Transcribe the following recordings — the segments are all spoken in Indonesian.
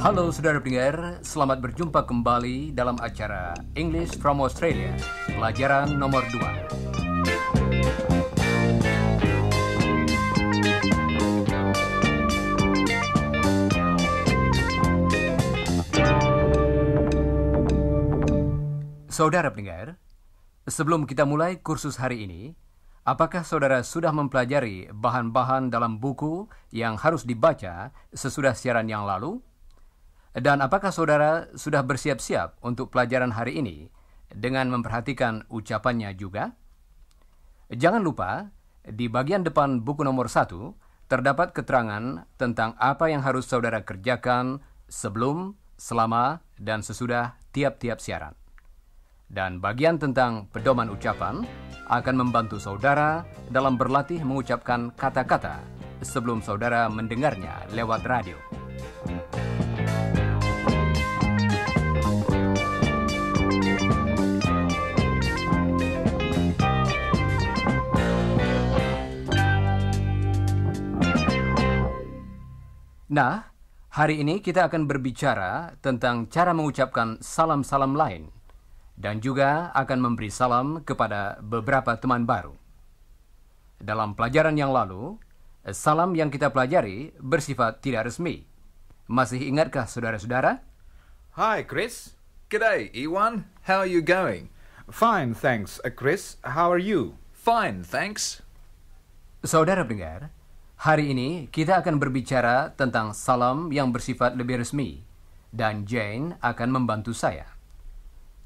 Halo saudara pendengar, selamat berjumpa kembali dalam acara English from Australia, pelajaran nomor 2. Saudara pendengar, sebelum kita mulai kursus hari ini, apakah saudara sudah mempelajari bahan-bahan dalam buku yang harus dibaca sesudah siaran yang lalu? Dan apakah saudara sudah bersiap-siap untuk pelajaran hari ini dengan memperhatikan ucapannya juga? Jangan lupa, di bagian depan buku nomor 1 terdapat keterangan tentang apa yang harus saudara kerjakan sebelum, selama, dan sesudah tiap-tiap siaran. Dan bagian tentang pedoman ucapan akan membantu saudara dalam berlatih mengucapkan kata-kata sebelum saudara mendengarnya lewat radio. Nah, hari ini kita akan berbicara tentang cara mengucapkan salam-salam lain dan juga akan memberi salam kepada beberapa teman baru. Dalam pelajaran yang lalu, salam yang kita pelajari bersifat tidak resmi. Masih ingatkah saudara-saudara? Hi, Chris. G'day, Iwan. How are you going? Fine, thanks, Chris. How are you? Fine, thanks. Saudara pendengar, hari ini kita akan berbicara tentang salam yang bersifat lebih resmi, dan Jane akan membantu saya.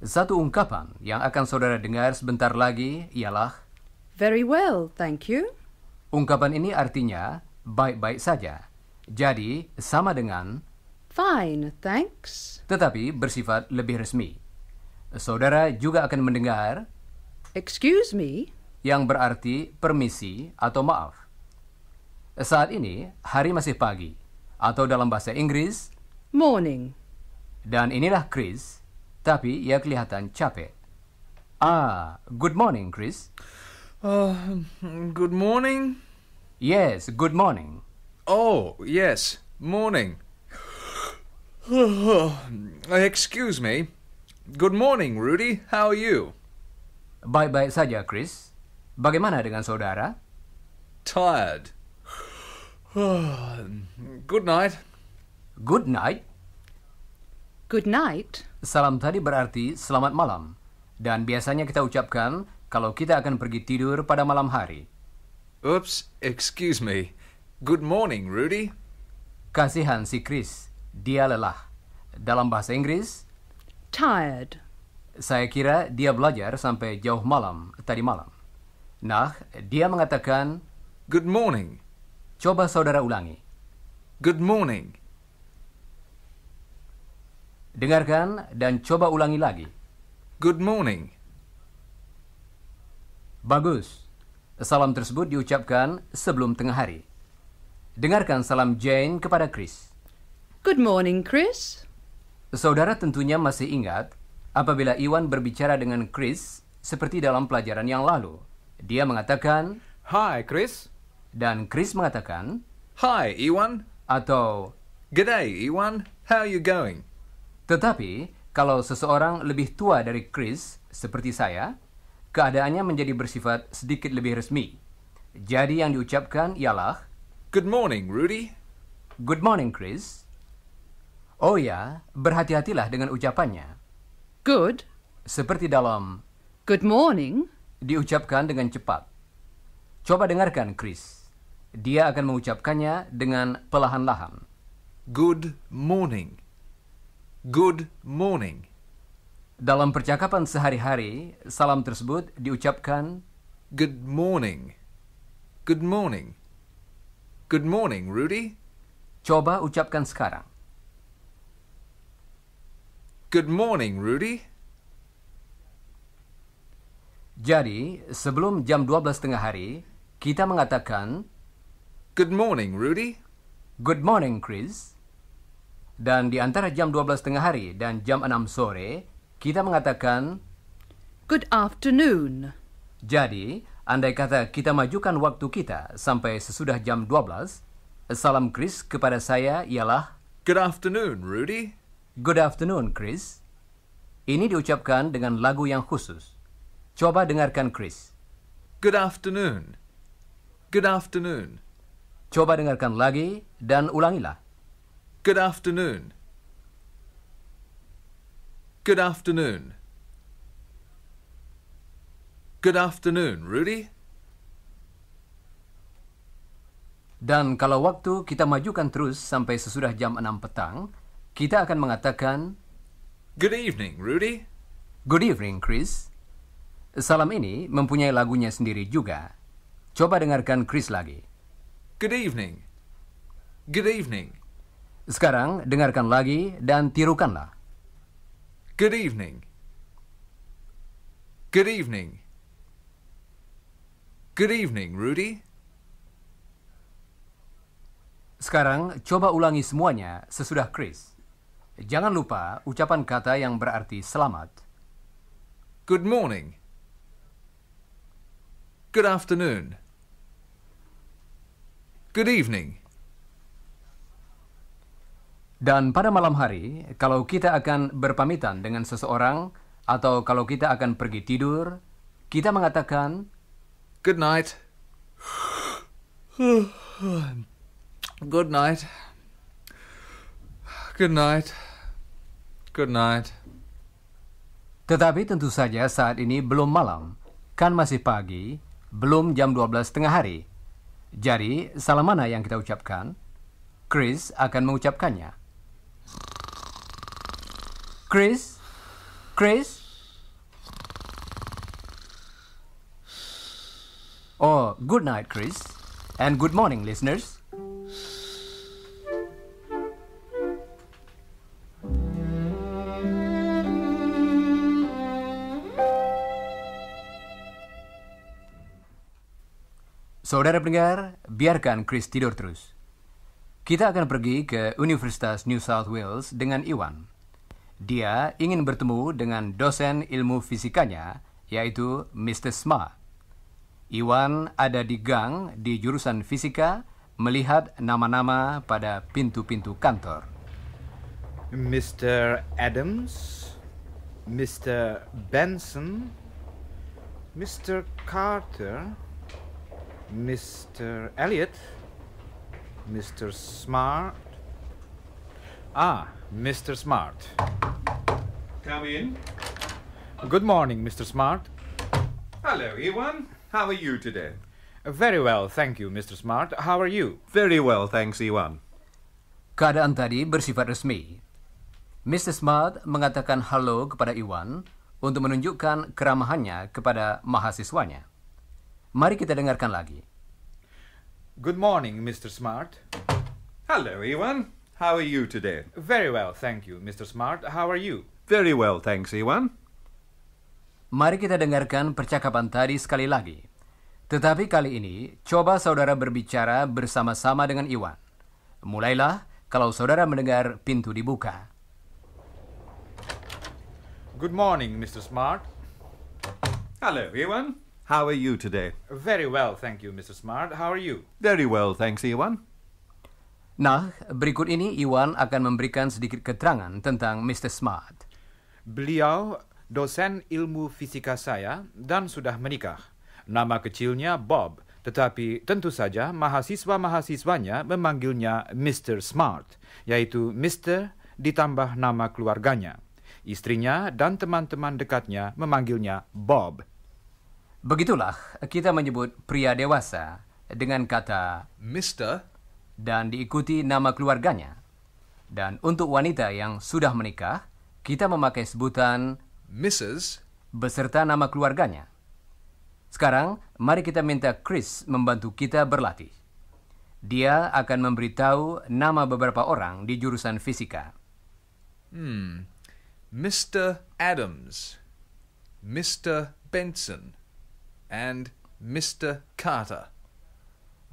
Satu ungkapan yang akan saudara dengar sebentar lagi ialah Very well, thank you. Ungkapan ini artinya baik-baik saja, jadi sama dengan Fine, thanks. tetapi bersifat lebih resmi. Saudara juga akan mendengar Excuse me. yang berarti permisi atau maaf. Saat ini, hari masih pagi, atau dalam bahasa Inggris, Morning. dan inilah Chris, tapi ia kelihatan capek. Good morning, Chris. Good morning? Yes, good morning. Oh, yes, morning. Excuse me. Good morning, Rudy. How are you? Baik-baik saja, Chris. Bagaimana dengan saudara? Tired. Good night. Good night. Good night. Salam tadi berarti selamat malam, dan biasanya kita ucapkan kalau kita akan pergi tidur pada malam hari. Oops, excuse me. Good morning, Rudy. Kasihan si Chris, dia lelah. Dalam bahasa Inggris, Tired. saya kira dia belajar sampai jauh malam tadi malam. Nah, dia mengatakan, Good morning. coba saudara ulangi. Good morning. Dengarkan dan coba ulangi lagi. Good morning. Bagus. Salam tersebut diucapkan sebelum tengah hari. Dengarkan salam Jane kepada Chris. Good morning, Chris. Saudara tentunya masih ingat apabila Iwan berbicara dengan Chris seperti dalam pelajaran yang lalu. Dia mengatakan, Hi, Chris. dan Chris mengatakan, Hi, Iwan. atau, G'day, Iwan. How are you going? tetapi kalau seseorang lebih tua dari Chris seperti saya, keadaannya menjadi bersifat sedikit lebih resmi. Jadi yang diucapkan ialah, Good morning, Rudy. Good morning, Chris. Oh ya, berhati-hatilah dengan ucapannya. Good. Seperti dalam Good morning. diucapkan dengan cepat. Coba dengarkan Chris. Dia akan mengucapkannya dengan perlahan-lahan. Good morning. Good morning. Dalam percakapan sehari-hari, salam tersebut diucapkan Good morning. Good morning. Good morning, Rudy. coba ucapkan sekarang. Good morning, Rudy. Jadi, sebelum jam 12 tengah hari, kita mengatakan Good morning, Rudy. Good morning, Chris. Dan di antara jam 12 tengah hari dan jam 6 sore, kita mengatakan Good afternoon. jadi, andai kata kita majukan waktu kita sampai sesudah jam 12, salam Chris kepada saya ialah Good afternoon, Rudy. Good afternoon, Chris. Ini diucapkan dengan lagu yang khusus. Coba dengarkan Chris. Good afternoon. Good afternoon. Coba dengarkan lagi dan ulangilah. Good afternoon. Good afternoon. Good afternoon, Rudy. Dan kalau waktu kita majukan terus sampai sesudah jam 6 petang, kita akan mengatakan Good evening, Rudy. Good evening, Chris. Salam ini mempunyai lagunya sendiri juga. Coba dengarkan Chris lagi. Good evening. Good evening. Sekarang dengarkan lagi dan tirukanlah. Good evening. Good evening. Good evening, Rudy. Sekarang coba ulangi semuanya sesudah Chris. Jangan lupa ucapan kata yang berarti selamat. Good morning. Good afternoon. Good evening. Dan pada malam hari, kalau kita akan berpamitan dengan seseorang atau kalau kita akan pergi tidur, kita mengatakan Good night. Good night. Good night. Good night. tetapi tentu saja saat ini belum malam, kan masih pagi, belum jam 12 tengah hari. Jadi, salam mana yang kita ucapkan? Chris akan mengucapkannya. Chris? Chris? Oh, good night, Chris. And good morning, listeners. Saudara pendengar, biarkan Chris tidur terus. Kita akan pergi ke Universitas New South Wales dengan Iwan. Dia ingin bertemu dengan dosen ilmu fisikanya, yaitu Mr. Smart. Iwan ada di gang di jurusan fisika, melihat nama-nama pada pintu-pintu kantor. Mr. Adams, Mr. Benson, Mr. Carter, Mr. Elliot, Mr. Smart. Mr. Smart. Come in. Good morning, Mr. Smart. Hello, Ewan. How are you today? Very well, thank you, Mr. Smart. How are you? Very well, thanks, Ewan. Keadaan tadi bersifat resmi. Mr. Smart mengatakan halo kepada Iwan untuk menunjukkan keramahannya kepada mahasiswanya. Mari kita dengarkan lagi. Good morning, Mr. Smart. Hello, Ewan. How are you today? Very well, thank you, Mr. Smart. How are you? Very well, thanks, Ewan. Mari kita dengarkan percakapan tadi sekali lagi. Tetapi kali ini, coba saudara berbicara bersama-sama dengan Iwan. Mulailah kalau saudara mendengar pintu dibuka. Good morning, Mr. Smart. Hello, Ewan. How are you today? Very well, thank you, Mr. Smart. How are you? Very well, thanks, Ewan. Nah, berikut ini Iwan akan memberikan sedikit keterangan tentang Mr. Smart. Beliau dosen ilmu fisika saya dan sudah menikah. Nama kecilnya Bob, tetapi tentu saja mahasiswa-mahasiswanya memanggilnya Mr. Smart, yaitu Mr. ditambah nama keluarganya. Istrinya dan teman-teman dekatnya memanggilnya Bob. Begitulah kita menyebut pria dewasa dengan kata Mr. dan diikuti nama keluarganya. Dan untuk wanita yang sudah menikah, kita memakai sebutan Mrs. beserta nama keluarganya. Sekarang, mari kita minta Chris membantu kita berlatih. Dia akan memberitahu nama beberapa orang di jurusan fisika. Mr. Adams, Mr. Benson, and Mr. Carter.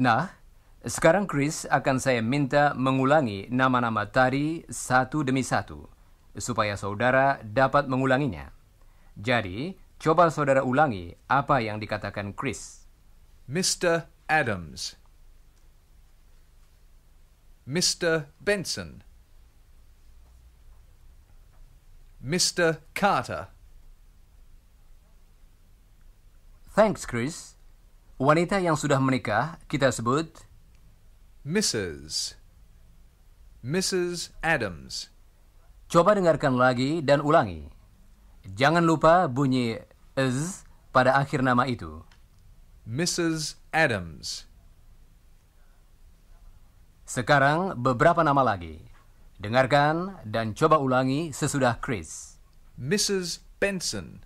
Nah, sekarang Chris akan saya minta mengulangi nama-nama tadi satu demi satu, supaya saudara dapat mengulanginya. Jadi, coba saudara ulangi apa yang dikatakan Chris. Mr. Adams. Mr. Benson. Mr. Carter. Thanks, Chris. Wanita yang sudah menikah kita sebut Mrs. Mrs. Adams. Coba dengarkan lagi dan ulangi. Jangan lupa bunyi "z" pada akhir nama itu. Mrs. Adams. Sekarang beberapa nama lagi. Dengarkan dan coba ulangi sesudah Chris. Mrs. Benson.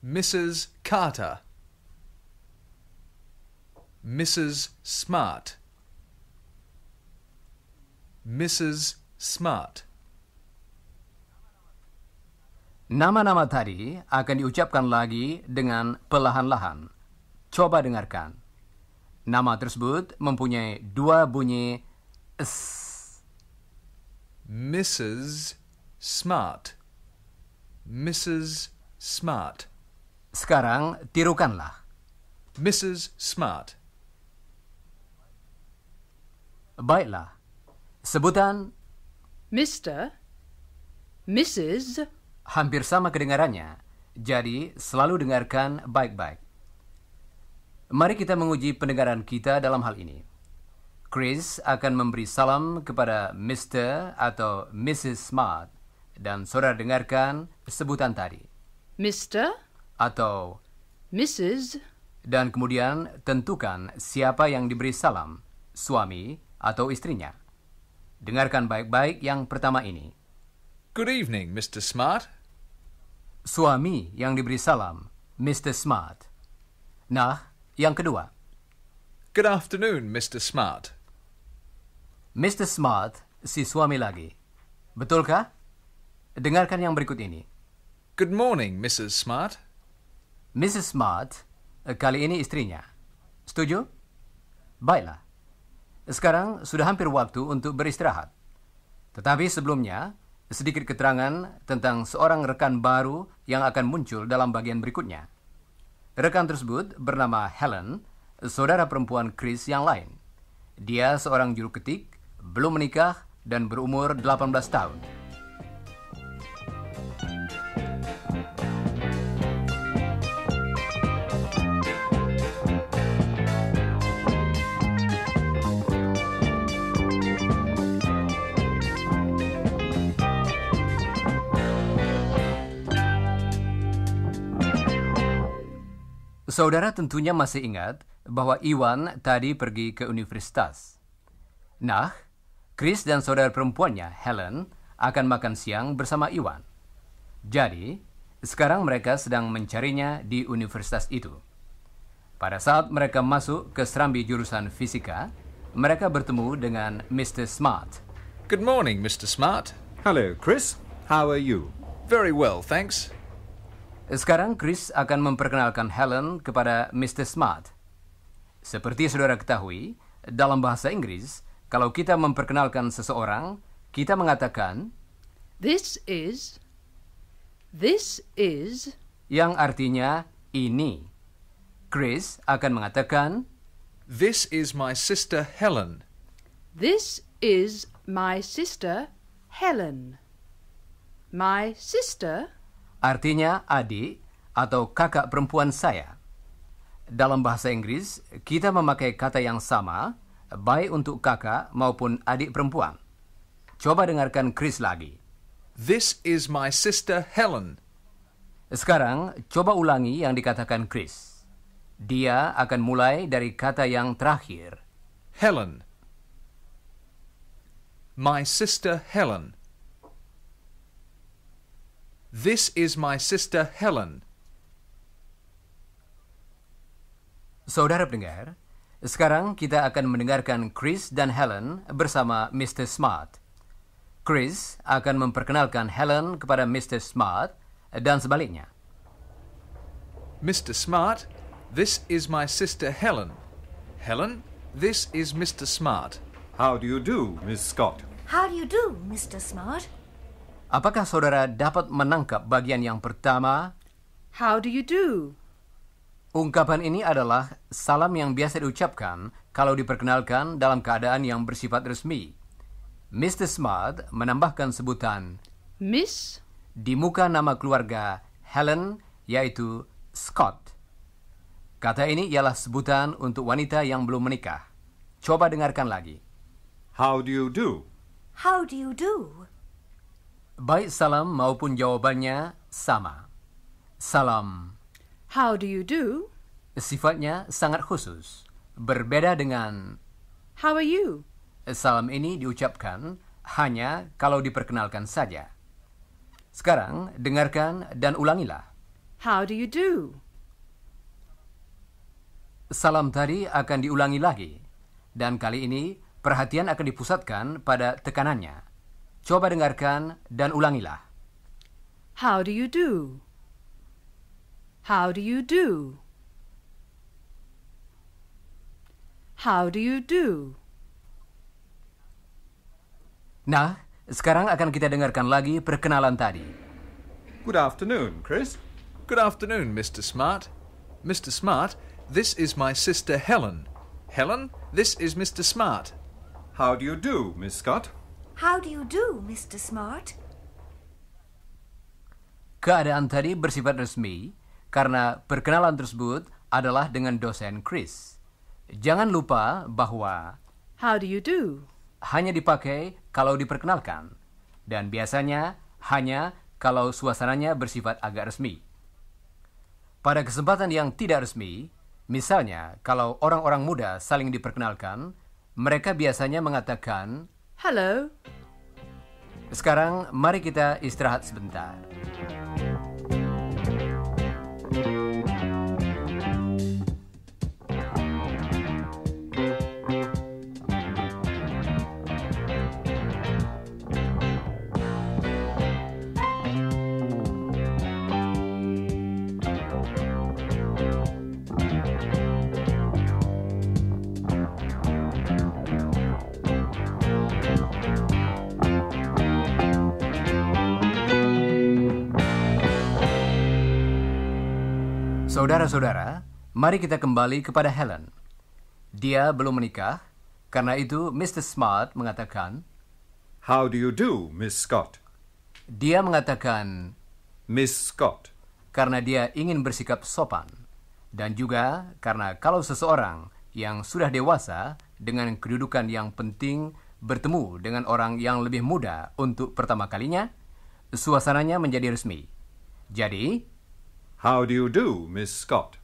Mrs. Carter. Mrs. Smart. Mrs. Smart. Nama-nama tadi akan diucapkan lagi dengan perlahan-lahan. Coba dengarkan. Nama tersebut mempunyai dua bunyi S. Mrs. Smart. Mrs. Smart. Sekarang tirukanlah. Mrs. Smart. Baiklah. Sebutan Mr., Mrs., hampir sama kedengarannya, jadi selalu dengarkan baik-baik. Mari kita menguji pendengaran kita dalam hal ini. Chris akan memberi salam kepada Mr. atau Mrs. Smart, dan saudara dengarkan sebutan tadi. Mr., Atau, Mrs., dan kemudian tentukan siapa yang diberi salam, suami atau istrinya. Dengarkan baik-baik yang pertama ini. Good evening, Mr. Smart. Suami yang diberi salam, Mr. Smart. Nah, yang kedua. Good afternoon, Mr. Smart. Mr. Smart, si suami lagi. Betulkah? Dengarkan yang berikut ini. Good morning, Mrs. Smart. Mrs. Smart, kali ini istrinya. Setuju? Baiklah. Sekarang sudah hampir waktu untuk beristirahat. Tetapi sebelumnya, sedikit keterangan tentang seorang rekan baru yang akan muncul dalam bagian berikutnya. Rekan tersebut bernama Helen, saudara perempuan Chris yang lain. Dia seorang juru ketik, belum menikah, dan berumur 18 tahun. Saudara tentunya masih ingat bahwa Iwan tadi pergi ke universitas. Nah, Chris dan saudara perempuannya, Helen, akan makan siang bersama Iwan. Jadi, sekarang mereka sedang mencarinya di universitas itu. Pada saat mereka masuk ke serambi jurusan fisika, mereka bertemu dengan Mr. Smart. Good morning, Mr. Smart. Hello, Chris. How are you? Very well, thanks. Sekarang Chris akan memperkenalkan Helen kepada Mr. Smart. Seperti saudara ketahui, dalam bahasa Inggris, kalau kita memperkenalkan seseorang, kita mengatakan this is, yang artinya ini. Chris akan mengatakan This is my sister Helen. this is my sister Helen. My sister, artinya adik atau kakak perempuan saya. Dalam bahasa Inggris, kita memakai kata yang sama, baik untuk kakak maupun adik perempuan. Coba dengarkan Chris lagi. This is my sister Helen. Sekarang, coba ulangi yang dikatakan Chris. Dia akan mulai dari kata yang terakhir. Helen. My sister Helen. This is my sister Helen. Saudara pendengar, sekarang kita akan mendengarkan Chris dan Helen bersama Mr. Smart. Chris akan memperkenalkan Helen kepada Mr. Smart dan sebaliknya. Mr. Smart, this is my sister Helen. Helen, this is Mr. Smart. How do you do, Miss Scott? How do you do, Mr. Smart? Apakah saudara dapat menangkap bagian yang pertama? how do you do? Ungkapan ini adalah salam yang biasa diucapkan kalau diperkenalkan dalam keadaan yang bersifat resmi. Mr. Smart menambahkan sebutan Miss, di muka nama keluarga Helen, yaitu Scott. Kata ini ialah sebutan untuk wanita yang belum menikah. Coba dengarkan lagi. How do you do? How do you do? Baik salam maupun jawabannya sama. Salam how do you do? sifatnya sangat khusus. Berbeda dengan How are you? salam ini diucapkan hanya kalau diperkenalkan saja. Sekarang dengarkan dan ulangilah. How do you do? Salam tadi akan diulangi lagi. Dan kali ini perhatian akan dipusatkan pada tekanannya. Coba dengarkan dan ulangilah. How do you do? How do you do? How do you do? Nah, sekarang akan kita dengarkan lagi perkenalan tadi. Good afternoon, Chris. Good afternoon, Mr. Smart. Mr. Smart, this is my sister Helen. Helen, this is Mr. Smart. How do you do, Miss Scott? How do you do, Mr. Smart? Keadaan tadi bersifat resmi karena perkenalan tersebut adalah dengan dosen Chris. Jangan lupa bahwa How do you do? hanya dipakai kalau diperkenalkan dan biasanya hanya kalau suasananya bersifat agak resmi. Pada kesempatan yang tidak resmi, misalnya kalau orang-orang muda saling diperkenalkan, mereka biasanya mengatakan, Hello. sekarang mari kita istirahat sebentar. Saudara-saudara, mari kita kembali kepada Helen. Dia belum menikah, karena itu Mr. Smart mengatakan, How do you do, Miss Scott? dia mengatakan Miss Scott. karena dia ingin bersikap sopan. Dan juga karena kalau seseorang yang sudah dewasa dengan kedudukan yang penting bertemu dengan orang yang lebih muda untuk pertama kalinya, suasananya menjadi resmi. Jadi, How do you do, Miss Scott?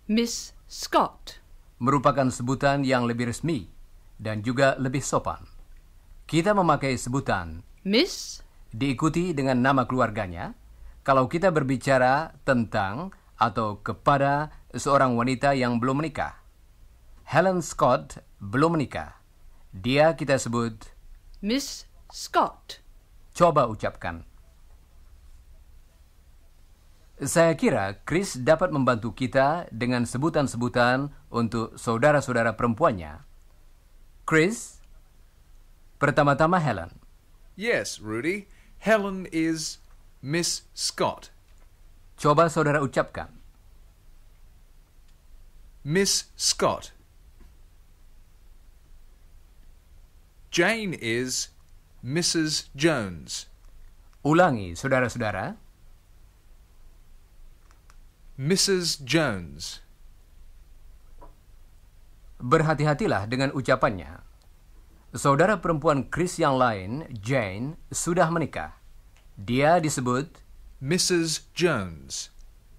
Miss Scott. merupakan sebutan yang lebih resmi dan juga lebih sopan. Kita memakai sebutan Miss, diikuti dengan nama keluarganya kalau kita berbicara tentang atau kepada seorang wanita yang belum menikah. Helen Scott belum menikah. Dia kita sebut, Miss Scott. coba ucapkan. Saya kira Chris dapat membantu kita dengan sebutan-sebutan untuk saudara-saudara perempuannya. Chris, pertama-tama Helen. Yes, Rudy. Helen is Miss Scott. Coba saudara ucapkan. Miss Scott. Jane is Mrs. Jones. Ulangi, saudara-saudara. Mrs. Jones. Berhati-hatilah dengan ucapannya. Saudara perempuan Chris yang lain, Jane, sudah menikah. Dia disebut, Mrs. Jones.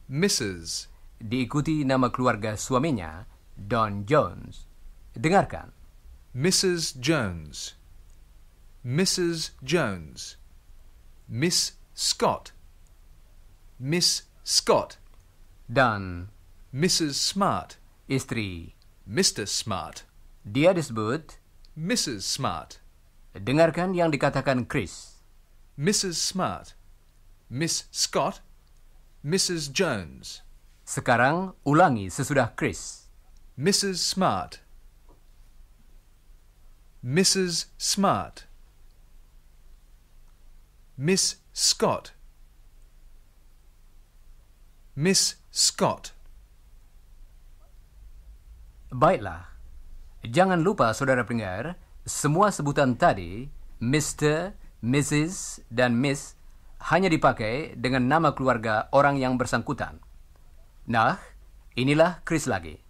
Mrs. diikuti nama keluarga suaminya, Don Jones. Dengarkan. Mrs. Jones. Mrs. Jones. Miss Scott. Miss Scott. Dan Mrs. Smart. istri. Mr. Smart. Dia disebut, Mrs. Smart. dengarkan yang dikatakan Chris. Mrs. Smart. Miss Scott. Mrs. Jones. Sekarang ulangi sesudah Chris. Mrs. Smart. Mrs. Smart. Miss Scott. Miss Scott. Baiklah. Jangan lupa, saudara pendengar, semua sebutan tadi, Mr., Mrs., dan Miss, hanya dipakai dengan nama keluarga orang yang bersangkutan. Nah, inilah Chris lagi.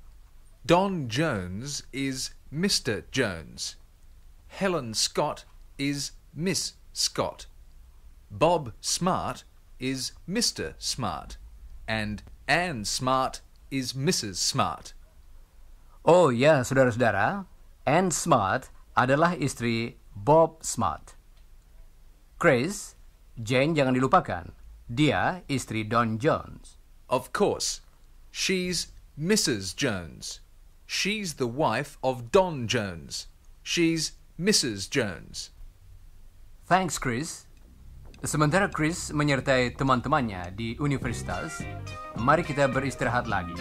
Don Jones is Mr. Jones. Helen Scott is Miss Scott. Bob Smart is Mr. Smart. And Anne Smart is Mrs. Smart. Oh ya, saudara-saudara, Anne Smart adalah istri Bob Smart. Chris, Jane jangan dilupakan. Dia istri Don Jones. Of course. She's Mrs. Jones. She's the wife of Don Jones. She's Mrs. Jones. Thanks, Chris. Sementara Chris menyertai teman-temannya di universitas, mari kita beristirahat lagi.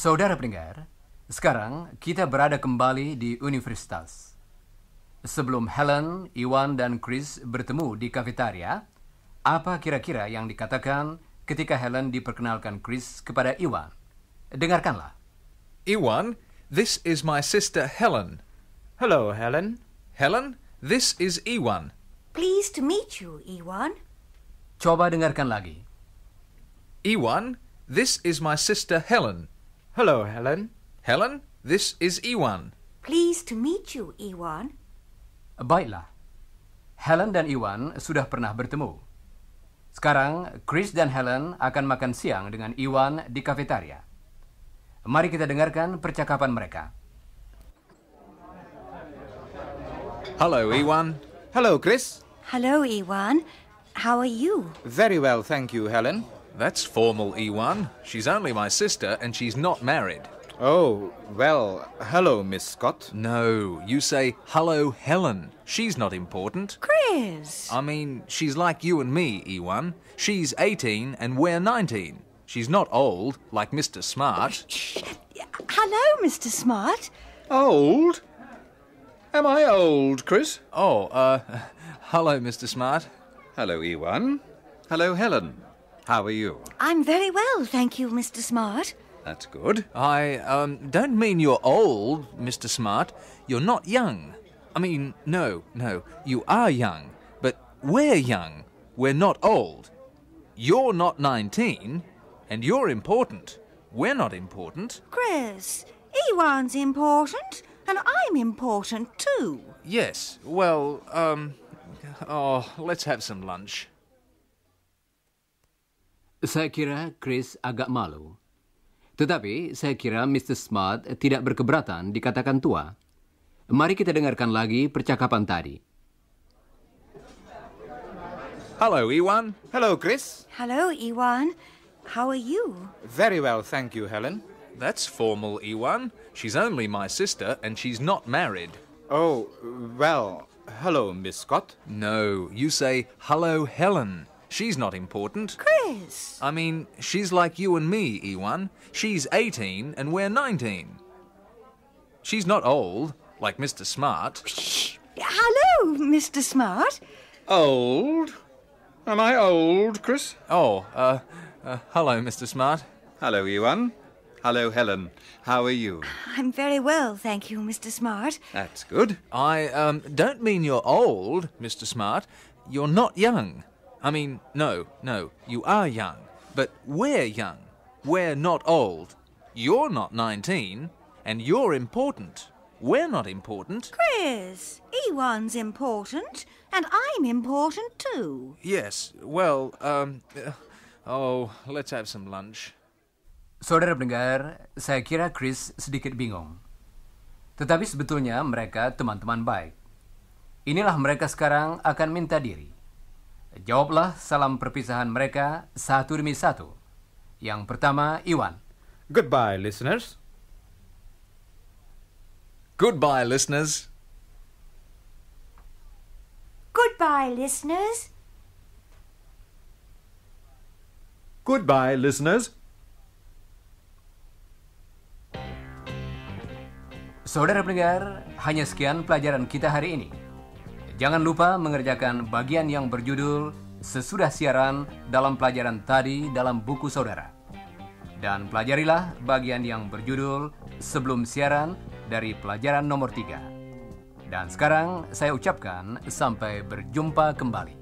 Saudara pendengar, sekarang kita berada kembali di universitas. Sebelum Helen, Iwan, dan Chris bertemu di kafetaria, apa kira-kira yang dikatakan ketika Helen diperkenalkan Chris kepada Iwan? Dengarkanlah. Iwan, this is my sister Helen. Hello, Helen. Helen, this is Iwan. Pleased to meet you, Iwan. Coba dengarkan lagi. Iwan, this is my sister Helen. Hello, Helen. Helen, this is Iwan. Pleased to meet you, Iwan. Baiklah. Helen dan Iwan sudah pernah bertemu. Sekarang, Chris dan Helen akan makan siang dengan Iwan di kafetaria. Mari kita dengarkan percakapan mereka. Hello, Iwan. Hello, Chris. Hello, Iwan. How are you? Very well, thank you, Helen. That's formal, Iwan. She's only my sister and she's not married. Oh, well, hello, Miss Scott. No, you say, hello, Helen. She's not important. Chris. I mean, she's like you and me, Iwan. She's 18 and we're 19. She's not old, like Mr. Smart. Hello, Mr. Smart. Old? Am I old, Chris? Oh, hello, Mr. Smart. Hello, Ewan. Hello, Helen. How are you? I'm very well, thank you, Mr. Smart. That's good. I, don't mean you're old, Mr. Smart. You're not young. I mean, no, you are young. But we're young. We're not old. You're not 19, and you're important. We're not important. Chris, Iwan's important, and I'm important too. Yes, well, let's have some lunch. Saya kira Chris agak malu. Tetapi saya kira Mr. Smart tidak berkeberatan dikatakan tua. Mari kita dengarkan lagi percakapan tadi. Hello, Iwan. Hello, Chris. Hello, Iwan. How are you? Very well, thank you, Helen. That's formal, Iwan. She's only my sister and she's not married. Oh, well, hello, Miss Scott. No, you say, hello, Helen. She's not important. Chris. I mean, she's like you and me, Iwan. She's 18 and we're 19. She's not old, like Mr. Smart. Hello, Mr. Smart. Old? Am I old, Chris? Oh, hello, Mr. Smart. Hello, Ewan. Hello, Helen. How are you? I'm very well, thank you, Mr. Smart. That's good. I, don't mean you're old, Mr. Smart. You're not young. I mean, no, you are young. But we're young. We're not old. You're not 19, and you're important. We're not important. Chris, Iwan's important, and I'm important too. Yes, well, let's have some lunch. Saudara pendengar, saya kira Chris sedikit bingung. Tetapi sebetulnya mereka teman-teman baik. Inilah mereka sekarang akan minta diri. Jawablah salam perpisahan mereka satu demi satu. Yang pertama, Iwan. Goodbye, listeners. Goodbye, listeners. Goodbye, listeners. Goodbye, listeners. Saudara pendengar, hanya sekian pelajaran kita hari ini. Jangan lupa mengerjakan bagian yang berjudul sesudah siaran dalam pelajaran tadi dalam buku saudara. Dan pelajarilah bagian yang berjudul sebelum siaran dari pelajaran nomor 3. Dan sekarang saya ucapkan sampai berjumpa kembali.